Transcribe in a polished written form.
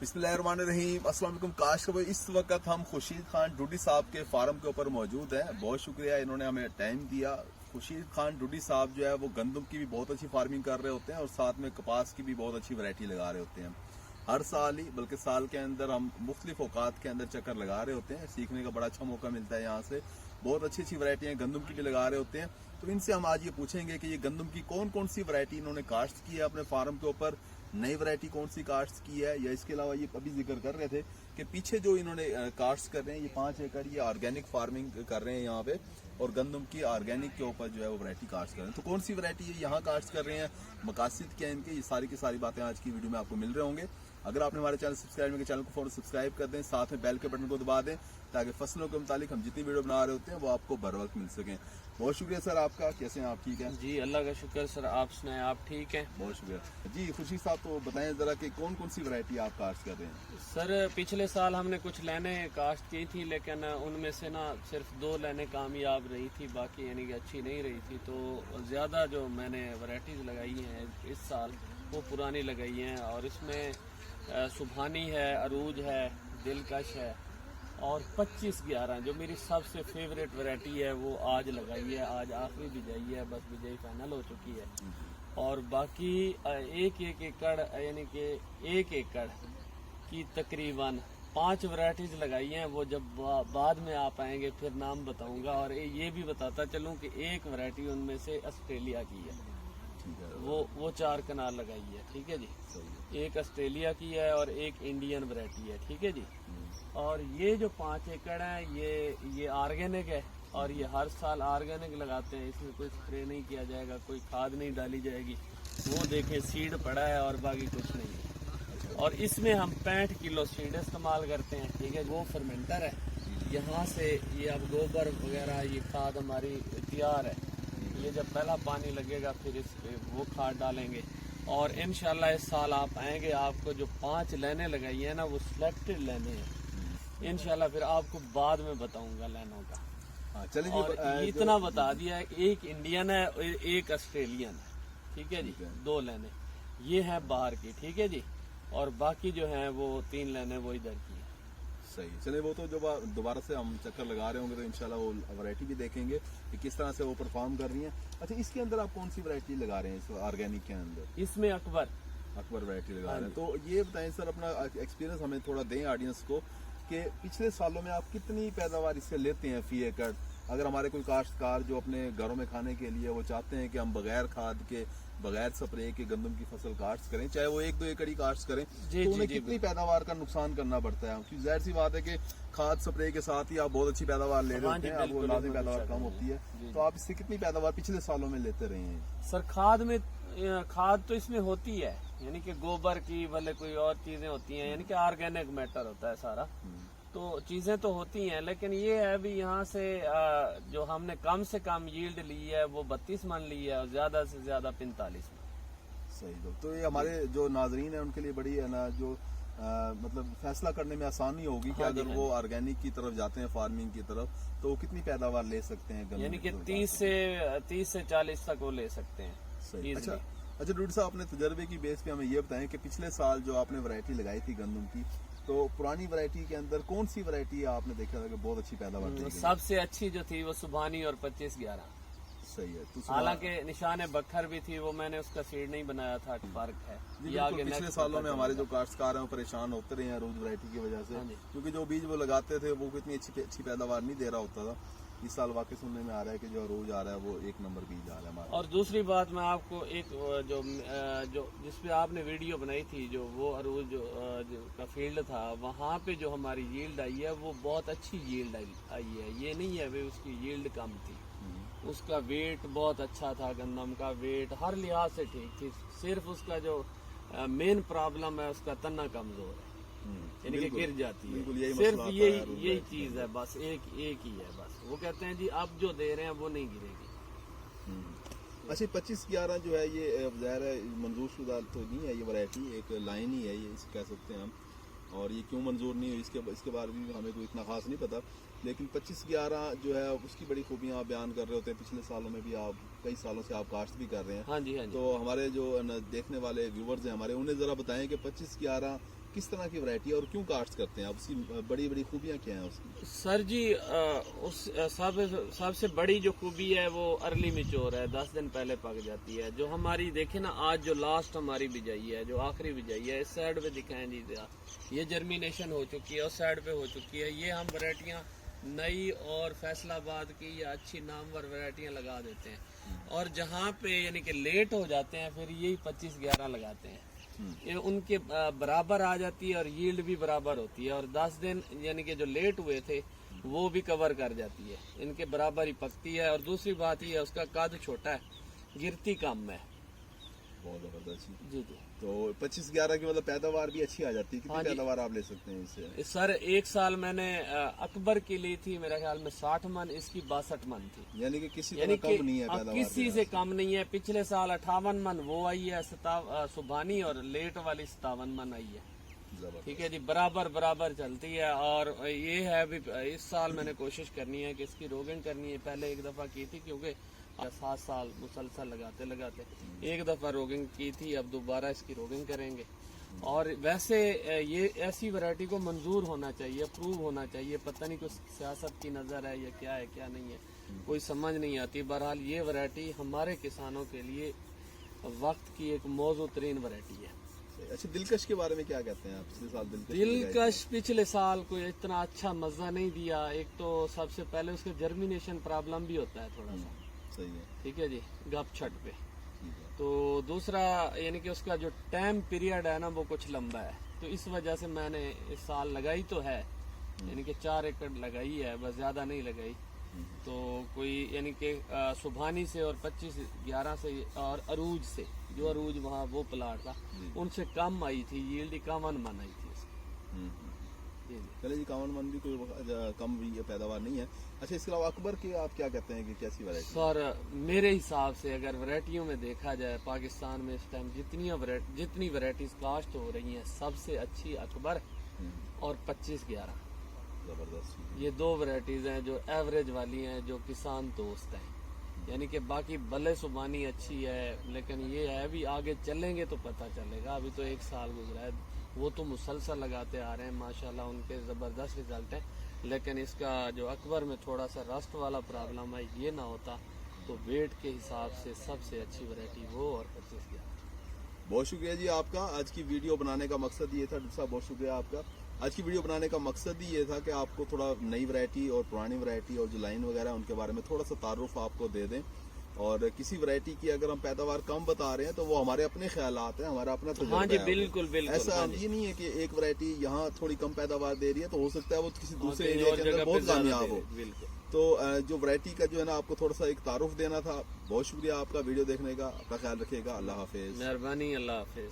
बिस्मिल्लाहिर्रहमानिर्रहीम। अस्सलाम वालेकुम। काश भाई, इस वक्त हम खुर्शीद खान डूडी साहब के फार्म के ऊपर मौजूद हैं। बहुत शुक्रिया, इन्होंने हमें टाइम दिया। खुर्शीद खान डूडी साहब जो है वो गंदम की भी बहुत अच्छी फार्मिंग कर रहे होते हैं और साथ में कपास की भी बहुत अच्छी वैरायटी लगा रहे होते हैं। हर साल ही बल्कि साल के अंदर हम मुख्तलिफ औकात के अंदर चक्कर लगा रहे होते हैं। सीखने का बड़ा अच्छा मौका मिलता है यहाँ से। बहुत अच्छी अच्छी वैरायटियाँ गंदम की भी लगा रहे होते हैं। तो इनसे हम आज ये पूछेंगे कि ये गंदम की कौन कौन सी वैरायटी इन्होंने काश्त की है अपने फार्म के ऊपर, नई वैरायटी कौन सी काश्त की है, या इसके अलावा ये अभी जिक्र कर रहे थे कि पीछे जो इन्होंने काश्त कर रहे हैं, ये 5 एकड़ ये ऑर्गेनिक फार्मिंग कर रहे हैं यहाँ पे, और गंदम की ऑर्गेनिक के ऊपर जो है वो वैरायटी काश्त कर रहे हैं। तो कौन सी वैरायटी ये यहाँ काश्त कर रहे हैं, मकासद क्या है इनके, ये सारी की सारी बातें आज की वीडियो में आपको मिल रहे होंगे। अगर आपने हमारे चैनल सब्सक्राइब नहीं किया, चैनल को फौरन सब्सक्राइब कर दें, साथ में बेल के बटन को दबा दें ताकि फसलों के मुतालिक हम जितनी वीडियो बना रहे होते हैं वो आपको बर वक्त मिल सकें। बहुत शुक्रिया सर आपका। कैसे हैं आप? ठीक हैं जी, अल्लाह का शुक्र सर। आप सुनाएं, आप ठीक हैं? बहुत शुक्रिया जी। खुर्शीद साहब, तो बताएं जरा कि कौन कौन सी वैरायटी आप काश्त कर रहे हैं? सर, पिछले साल हमने कुछ लाइनें काश्त की थी, लेकिन उनमें से ना सिर्फ 2 लाइनें कामयाब रही थी, बाकी यानी कि अच्छी नहीं रही थी। तो ज़्यादा जो मैंने वैरायटीज़ लगाई हैं इस साल वो पुरानी लगाई हैं, और इसमें सुबहानी है, अरूज है, दिलकश है, और 25/11 जो मेरी सबसे फेवरेट वैरायटी है वो आज लगाई है। आज आखिरी बिजाई है, बस बिजाई फाइनल हो चुकी है। और बाकी 1 एकड़ यानी कि 1 एकड़ की तकरीबन 5 वैरायटीज लगाई हैं। वो जब बाद में आप आएंगे फिर नाम बताऊंगा। और ये भी बताता चलूं कि एक वैरायटी उनमें से ऑस्ट्रेलिया की है, वो 4 कनाल लगाई है। ठीक है जी, एक ऑस्ट्रेलिया की है और एक इंडियन वैरायटी है। ठीक है जी। और ये जो 5 एकड़ है ये ऑर्गेनिक है, और ये हर साल ऑर्गेनिक लगाते हैं। इसमें कोई स्प्रे नहीं किया जाएगा, कोई खाद नहीं डाली जाएगी। वो देखें, सीड पड़ा है और बाकी कुछ नहीं है। और इसमें हम 65 किलो सीड इस्तेमाल करते हैं। ठीक है, वो फर्मेंटर है। यहाँ से ये अब गोबर वगैरह ये खाद हमारी तैयार है। ये जब पहला पानी लगेगा फिर इस पे वो खाद डालेंगे। और इंशाल्लाह इस साल आप आएंगे, आपको जो 5 लाइनें लगाई है ना वो सिलेक्टेड लाइनें हैं। इंशाल्लाह फिर आपको बाद में बताऊंगा लाइनों का। चलिए, और इतना बता दिया है, एक इंडियन है और एक ऑस्ट्रेलियन है। ठीक है जी, 2 लाइनें ये है बाहर की। ठीक है जी। और बाकी जो है वो 3 लाइनें वो इधर की है। सही। चलिए, वो तो जब दोबारा से हम चक्कर लगा रहे होंगे तो इंशाल्लाह वो वैरायटी भी देखेंगे कि किस तरह से वो परफॉर्म कर रही हैं। अच्छा, इसके अंदर आप कौन सी वैरायटी लगा रहे हैं इस ऑर्गेनिक के अंदर? इसमें अकबर वैरायटी लगा रहे हैं। तो ये बताएं सर, अपना एक्सपीरियंस हमें थोड़ा दें ऑडियंस को कि पिछले सालों में आप कितनी पैदावार इससे लेते हैं फी एकड़। अगर हमारे कोई काश्तकार जो अपने घरों में खाने के लिए वो चाहते हैं कि हम बगैर खाद के, बगैर स्प्रे के गंदम की फसल काश्त करें, चाहे वो 1-2 एकड़ ही काश्त करें, तो उन्हें कितनी पैदावार का नुकसान करना पड़ता है? क्योंकि जाहिर सी बात है कि खाद स्प्रे के साथ ही आप बहुत अच्छी पैदावार ले रहे होते हैं, अब वो लाजमी पैदावार कम होती है। तो आप इससे कितनी पैदावार पिछले सालों में लेते रहे हैं? सर, खाद तो इसमें होती है, यानी कि गोबर की भले कोई और चीजें होती हैं, यानी कि ऑर्गेनिक मैटर होता है सारा। तो चीजें तो होती हैं, लेकिन ये है अभी यहाँ से जो हमने कम से कम यील्ड ली है वो 32 मन ली है, और ज्यादा से ज्यादा 45 मन। सही। तो ये हमारे जो नाजरीन है उनके लिए बड़ी है ना, जो मतलब फैसला करने में आसानी होगी कि अगर वो ऑर्गेनिक की तरफ जाते हैं, फार्मिंग की तरफ, तो वो कितनी पैदावार ले सकते हैं? यानी कि 30 से 40 तक वो ले सकते हैं। सही। अच्छा डूडी साहब, अपने तजर्बे की बेस पे हमें ये बताएं कि पिछले साल जो आपने वैरायटी लगाई थी गंदम की, तो पुरानी वैरायटी के अंदर कौन सी वैरायटी आपने देखा था कि बहुत अच्छी पैदावार दी गई? सबसे अच्छी जो थी वो सुबहानी और 25/11। सही है। तो हालांकि निशान बखर भी थी, वो मैंने उसका सीड नहीं बनाया था, फर्क है। ये आगे पिछले सालों में हमारे जो काश्तकार हैं परेशान होते रहे हैं रोज वैरायटी की वजह से, क्योंकि जो बीज वो लगाते थे वो इतनी अच्छी पैदावार नहीं दे रहा होता था। इस साल वाकई सुनने में आ रहा है कि जो रोज आ रहा है वो 1 नंबर बीज आ रहा है हमारा। और दूसरी बात, मैं आपको एक जो जिसपे आपने वीडियो बनाई थी, जो वो अरूज का फील्ड था, वहाँ पे जो हमारी यील्ड आई है वो बहुत अच्छी यील्ड आई है। ये नहीं है वे उसकी यील्ड कम थी, उसका वेट बहुत अच्छा था, गंदम का वेट हर लिहाज से ठीक थी। सिर्फ उसका जो मेन प्रॉब्लम है उसका तना कमजोर है, यानी कि गिर जाती है। सिर्फ यही चीज है, बस एक ही है बस। वो कहते हैं जी आप जो दे रहे हैं वो नहीं गिरेगी। अच्छा, 25/11 जो है ये ज़ाहिर है मंजूर शुदा तो नहीं है, ये वैरायटी एक लाइन ही है, ये कह सकते हैं हम। और ये क्यों मंजूर नहीं हुई इसके बारे में हमें कोई इतना खास नहीं पता, लेकिन 25/11 जो है उसकी बड़ी खूबियां आप बयान कर रहे होते हैं। पिछले सालों में भी आप कई सालों से आप काश्त भी कर रहे हैं। हाँ जी, हाँ जी। तो हमारे जो देखने वाले व्यूवर्स हैं हमारे, उन्हें ज़रा बताएं कि 25/11 किस तरह की वैरायटी है और क्यों कास्ट करते हैं आप, उसकी बड़ी बड़ी खूबियां क्या हैं उसकी? सर जी सबसे बड़ी जो खूबी है वो अर्ली मिच्योर है, 10 दिन पहले पक जाती है। जो हमारी देखे ना आज जो लास्ट हमारी बिजाई है, जो आखिरी बिजाई है, इस साइड पे दिखाएं जी, ये जर्मिनेशन हो चुकी है, उस साइड पे हो चुकी है। ये हम वैरायटियाँ नई और फैसलाबाद की या अच्छी नामवर वैरायटियाँ लगा देते हैं, और जहाँ पे यानी कि लेट हो जाते हैं फिर यही 25-11 लगाते हैं। ये उनके बराबर आ जाती है और यील्ड भी बराबर होती है, और 10 दिन यानी कि जो लेट हुए थे वो भी कवर कर जाती है, इनके बराबर ही पकती है। और दूसरी बात ये है उसका कद छोटा है, गिरती कम है। बहुत जबरदस्त जी जी। तो 25-11 की मतलब पैदावार भी अच्छी आ जाती है। कितनी हाँ जी। पैदावार आप ले सकते हैं इससे? सर एक साल मैंने अकबर की ली थी, मेरे ख्याल में 60 मन, इसकी 62 मन थी। यानी कि किसी यानी तरह कि कम नहीं है पैदावार किसी से कम नहीं है। पिछले साल 58 मन वो आई है सुबानी, और लेट वाली 57 मन आई है। जबरदस्त। ठीक है जी, बराबर बराबर चलती है। और ये है भी इस साल मैंने कोशिश करनी है कि इसकी रोगिंग करनी है। पहले एक दफा की थी क्योंकि 7 साल मुसलसल लगाते लगाते एक दफा रोगिंग की थी, अब दोबारा इसकी रोगिंग करेंगे। और वैसे ये ऐसी वैरायटी को मंजूर होना चाहिए, अप्रूव होना चाहिए। पता नहीं कुछ सियासत की नजर है या क्या है क्या नहीं है, कोई समझ नहीं आती। बहरहाल ये वैरायटी हमारे किसानों के लिए वक्त की एक मौजू तरीन वैरायटी है। अच्छा, दिलकश के बारे में क्या कहते हैं आप? पिछले साल दिलकश पिछले साल कोई इतना अच्छा मजा नहीं दिया। एक तो सबसे पहले उसके जर्मिनेशन प्रॉब्लम भी होता है थोड़ा सा, सही है, ठीक है जी, गप छट पे। ठीक है। तो दूसरा यानी कि उसका जो टाइम पीरियड है ना वो कुछ लंबा है, तो इस वजह से मैंने इस साल लगाई तो है, यानी कि 4 एकड़ लगाई है, बस ज्यादा नहीं लगाई। तो कोई यानी कि सुभानी से और 25-11 से और अरूज से, जो अरूज वहाँ वो प्लाट था उनसे कम आई थी, यील्ड 51 मन आई थी उसकी। जी जी। चले जी, 51 मन भी कोई कम भी पैदावार नहीं है। अच्छा, इसके अलावा अकबर के आप क्या कहते हैं कि कैसी वैरायटी? सर मेरे हिसाब से अगर वैरायटियों में देखा जाए पाकिस्तान में इस टाइम जितनी वैरायटीज कास्ट हो रही हैं, सबसे अच्छी अकबर और 25-11, जबरदस्त। ये 2 वैरायटीज हैं जो एवरेज वाली हैं, जो किसान दोस्त हैं। यानी कि बाकी बल्ले सुबानी अच्छी है, लेकिन ये है भी आगे चलेंगे तो पता चलेगा। अभी तो 1 साल गुजरा है, वो तो मुसलसल लगाते आ रहे हैं, माशाल्लाह उनके जबरदस्त रिजल्ट हैं। लेकिन इसका जो अकबर में थोड़ा सा रस्ट वाला प्रॉब्लम है, ये ना होता तो वेट के हिसाब से सबसे अच्छी वैरायटी वो और 25-11। बहुत शुक्रिया जी आपका। आज की वीडियो बनाने का मकसद ये था। दूसरा बहुत शुक्रिया आपका। आज की वीडियो बनाने का मकसद ही ये था कि आपको थोड़ा नई वैरायटी और पुरानी वैरायटी और जो लाइन वगैरह है उनके बारे में थोड़ा सा तारुफ आपको दे दें। और किसी वैरायटी की अगर हम पैदावार कम बता रहे हैं तो वो हमारे अपने ख्यालात हैं, हमारा अपना तजुर्बा हाँ जी, है। बिल्कुल बिल्कुल। ऐसा हाँ जी। ये नहीं है कि एक वैरायटी यहाँ थोड़ी कम पैदावार दे रही है तो हो सकता है वो किसी दूसरे कहीं एरिया और के अंदर जगह बहुत पे ज्यादा कामयाब दे हो। रहे, बिल्कुल। तो जो वैरायटी का जो है ना आपको थोड़ा सा एक तारुफ देना था। बहुत शुक्रिया आपका वीडियो देखने का। अपना ख्याल रखिएगा। अल्लाह हाफिज। मेहरबानी, अल्लाह हाफिज।